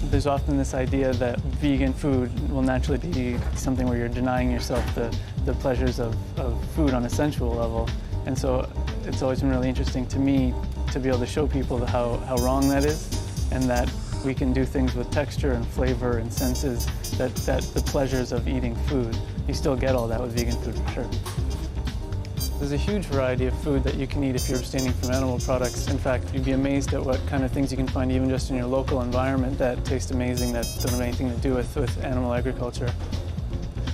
There's often this idea that vegan food will naturally be something where you're denying yourself the pleasures of food on a sensual level. And so it's always been really interesting to me to be able to show people how wrong that is, and that we can do things with texture and flavor and senses that the pleasures of eating food, you still get all that with vegan food for sure. There's a huge variety of food that you can eat if you're abstaining from animal products. In fact, you'd be amazed at what kind of things you can find even just in your local environment that taste amazing, that don't have anything to do with animal agriculture.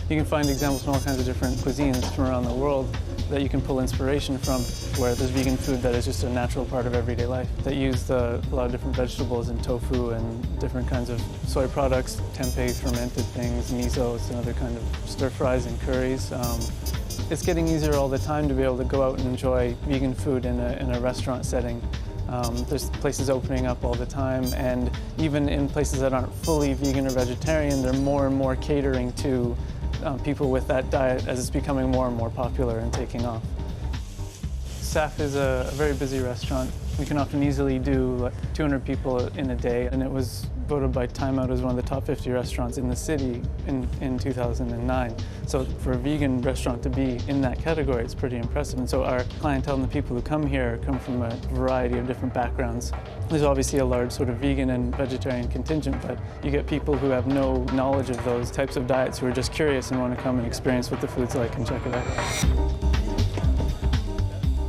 You can find examples from all kinds of different cuisines from around the world that you can pull inspiration from, where there's vegan food that is just a natural part of everyday life, that use a lot of different vegetables and tofu and different kinds of soy products, tempeh, fermented things, misos, and other kind of stir fries and curries. It's getting easier all the time to be able to go out and enjoy vegan food in a restaurant setting. There's places opening up all the time, and even in places that aren't fully vegan or vegetarian, they're more and more catering to people with that diet as it's becoming more and more popular and taking off. SAF is a very busy restaurant. We can often easily do like 200 people in a day, and it was voted by Time Out as one of the top 50 restaurants in the city in 2009. So for a vegan restaurant to be in that category, it's pretty impressive. And so our clientele and the people who come here come from a variety of different backgrounds. There's obviously a large sort of vegan and vegetarian contingent, but you get people who have no knowledge of those types of diets who are just curious and want to come and experience what the food's like and check it out.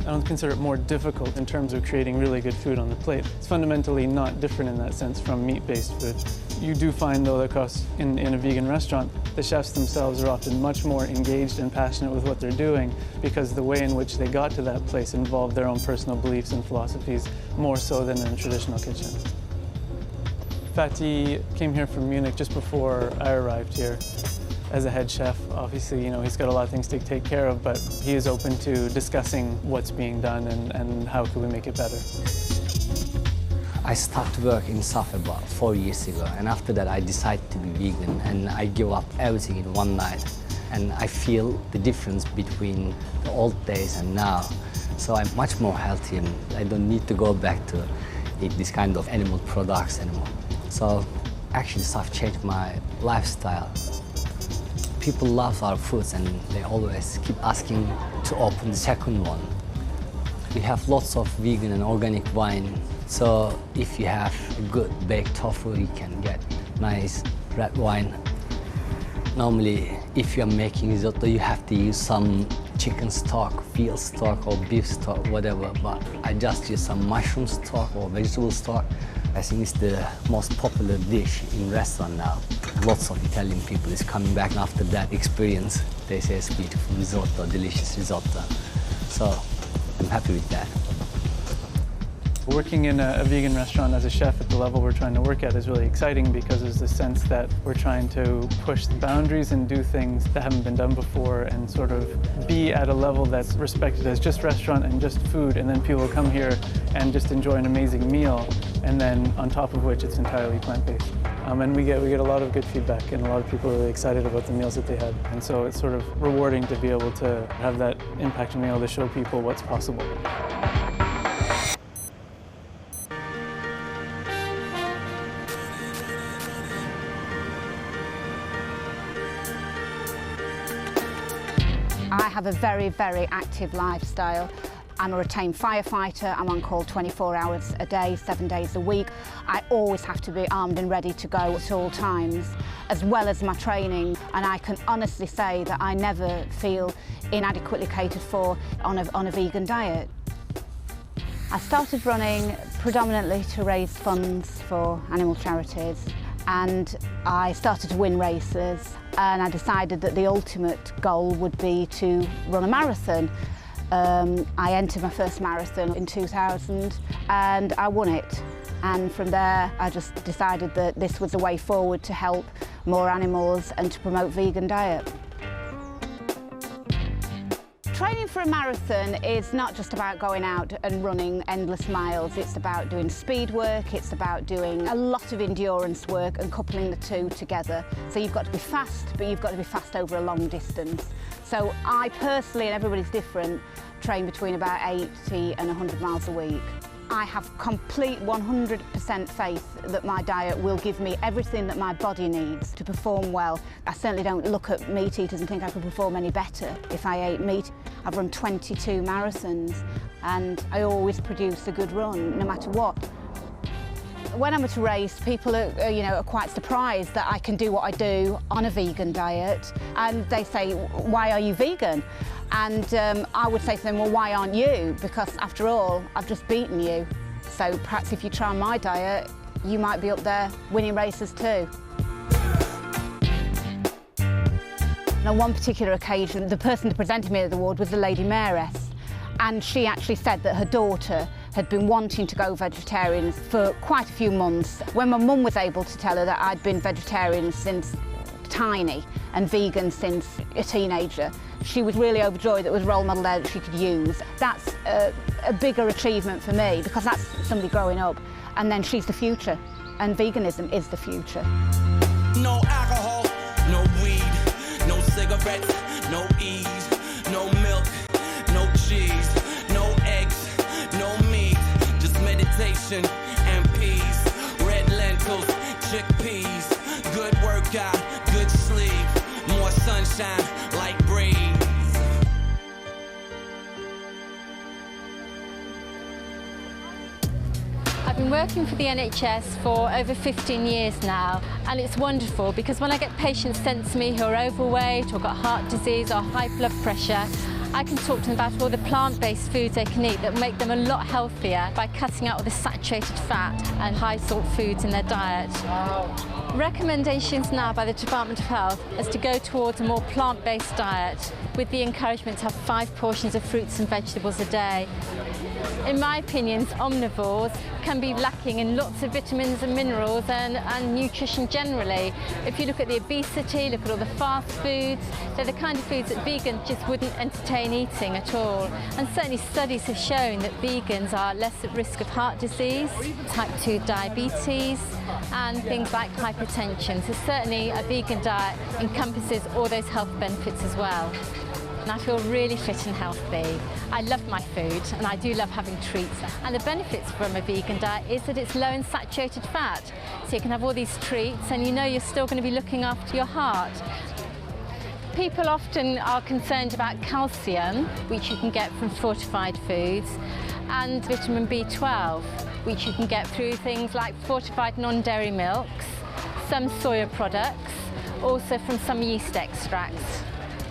I don't consider it more difficult in terms of creating really good food on the plate. It's fundamentally not different in that sense from meat-based food. You do find, though, that in a vegan restaurant, the chefs themselves are often much more engaged and passionate with what they're doing because the way in which they got to that place involved their own personal beliefs and philosophies more so than in a traditional kitchen. Fatih came here from Munich just before I arrived here. As a head chef, obviously, he's got a lot of things to take care of, but he is open to discussing what's being done and how can we make it better. I started work in SAF about 4 years ago, and after that I decided to be vegan, and I give up everything in one night. And I feel the difference between the old days and now. So I'm much more healthy, and I don't need to go back to eat this kind of animal products anymore. So actually SAF changed my lifestyle. People love our foods, and they always keep asking to open the second one. We have lots of vegan and organic wine, so if you have a good baked tofu, you can get nice red wine. Normally, if you are making risotto, you have to use some chicken stock, veal stock, or beef stock, whatever, but I just use some mushroom stock or vegetable stock. I think it's the most popular dish in restaurant now. Lots of Italian people is coming back after that experience. They say it's beautiful risotto, delicious risotto. So I'm happy with that. Working in a vegan restaurant as a chef at the level we're trying to work at is really exciting because there's the sense that we're trying to push the boundaries and do things that haven't been done before and sort of be at a level that's respected as just restaurant and just food, and then people come here and just enjoy an amazing meal, and then on top of which it's entirely plant-based. And we get a lot of good feedback, and a lot of people are really excited about the meals that they had. And so it's sort of rewarding to be able to have that impact and be able to show people what's possible. I have a very, very active lifestyle. I'm a retained firefighter. I'm on call 24 hours a day, 7 days a week. I always have to be armed and ready to go at all times, as well as my training. And I can honestly say that I never feel inadequately catered for on a vegan diet. I started running predominantly to raise funds for animal charities, and I started to win races, and I decided that the ultimate goal would be to run a marathon. I entered my first marathon in 2000 and I won it. And from there, I just decided that this was the way forward to help more animals and to promote vegan diet. Training for a marathon is not just about going out and running endless miles. It's about doing speed work, it's about doing a lot of endurance work and coupling the two together. So you've got to be fast, but you've got to be fast over a long distance. So I personally, and everybody's different, train between about 80 and 100 miles a week. I have complete 100% faith that my diet will give me everything that my body needs to perform well. I certainly don't look at meat eaters and think I could perform any better if I ate meat. I've run 22 marathons and I always produce a good run, no matter what. When I'm at a race, people are quite surprised that I can do what I do on a vegan diet, and they say, "Why are you vegan?" And I would say to them, well, why aren't you? Because after all, I've just beaten you. So perhaps if you try my diet, you might be up there winning races too. And on one particular occasion, the person who presented me the award was the Lady Mayoress. And she actually said that her daughter had been wanting to go vegetarian for quite a few months. When my mum was able to tell her that I'd been vegetarian since tiny and vegan since a teenager, she was really overjoyed that there was a role model there that she could use. That's a bigger achievement for me, because that's somebody growing up, and then she's the future, and veganism is the future. No alcohol, no weed, no cigarettes, no ease, no milk, no cheese, no eggs, no meat, just meditation and peace, red lentils, chickpeas, good workout, good sleep, more sunshine like breeze. I've been working for the NHS for over 15 years now, and it's wonderful because when I get patients sent to me who are overweight or got heart disease or high blood pressure, I can talk to them about all the plant-based foods they can eat that make them a lot healthier by cutting out all the saturated fat and high salt foods in their diet. Recommendations now by the Department of Health is to go towards a more plant-based diet with the encouragement to have 5 portions of fruits and vegetables a day. In my opinion, omnivores can be lacking in lots of vitamins and minerals and nutrition generally. If you look at the obesity, look at all the fast foods, they're the kind of foods that vegans just wouldn't entertain eating at all. And certainly studies have shown that vegans are less at risk of heart disease, type 2 diabetes, and things like hypertension. So certainly a vegan diet encompasses all those health benefits as well. And I feel really fit and healthy. I love my food and I do love having treats. And the benefits from a vegan diet is that it's low in saturated fat. So you can have all these treats and you know you're still going to be looking after your heart. People often are concerned about calcium, which you can get from fortified foods, and vitamin B12, which you can get through things like fortified non-dairy milks, some soya products, also from some yeast extracts.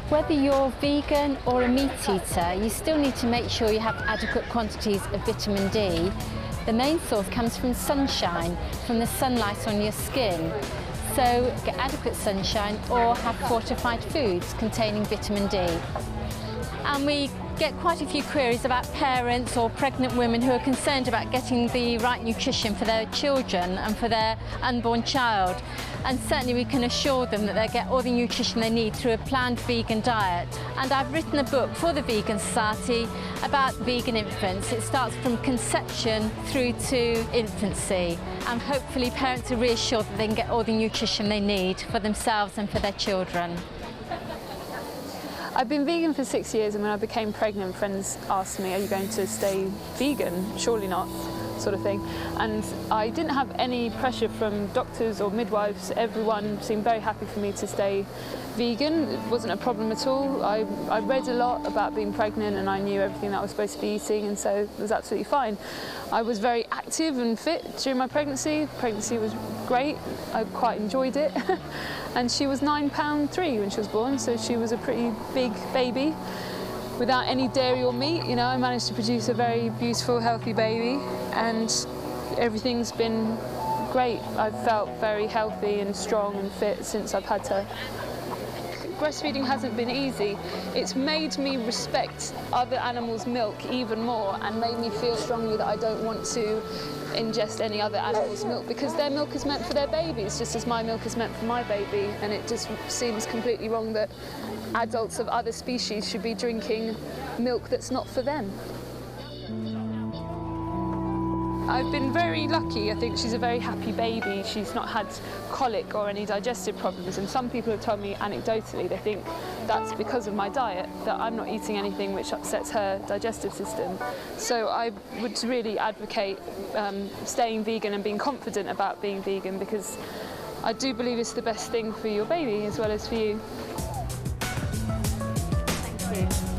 Whether you're vegan or a meat eater, you still need to make sure you have adequate quantities of vitamin D. The main source comes from sunshine, from the sunlight on your skin. So get adequate sunshine or have fortified foods containing vitamin D. And we get quite a few queries about parents or pregnant women who are concerned about getting the right nutrition for their children and for their unborn child. And certainly we can assure them that they get all the nutrition they need through a planned vegan diet. And I've written a book for the Vegan Society about vegan infants. It starts from conception through to infancy. And hopefully parents are reassured that they can get all the nutrition they need for themselves and for their children. I've been vegan for 6 years, and when I became pregnant, friends asked me, are you going to stay vegan? Surely not, sort of thing. And I didn't have any pressure from doctors or midwives. Everyone seemed very happy for me to stay vegan. It wasn't a problem at all. I read a lot about being pregnant and I knew everything that I was supposed to be eating, and so it was absolutely fine. I was very active and fit during my pregnancy. Pregnancy was great. I quite enjoyed it. And she was £9.3 when she was born, so she was a pretty big baby. Without any dairy or meat, you know, I managed to produce a very beautiful, healthy baby, and everything's been great. I've felt very healthy and strong and fit since I've had her. breastfeeding hasn't been easy, it's made me respect other animals' milk even more and made me feel strongly that I don't want to ingest any other animal's milk, because their milk is meant for their babies just as my milk is meant for my baby, and it just seems completely wrong that adults of other species should be drinking milk that's not for them. I've been very lucky. I think she's a very happy baby. She's not had colic or any digestive problems, and some people have told me anecdotally they think that's because of my diet, that I'm not eating anything which upsets her digestive system. So I would really advocate staying vegan and being confident about being vegan, because I do believe it's the best thing for your baby as well as for you. Thank you.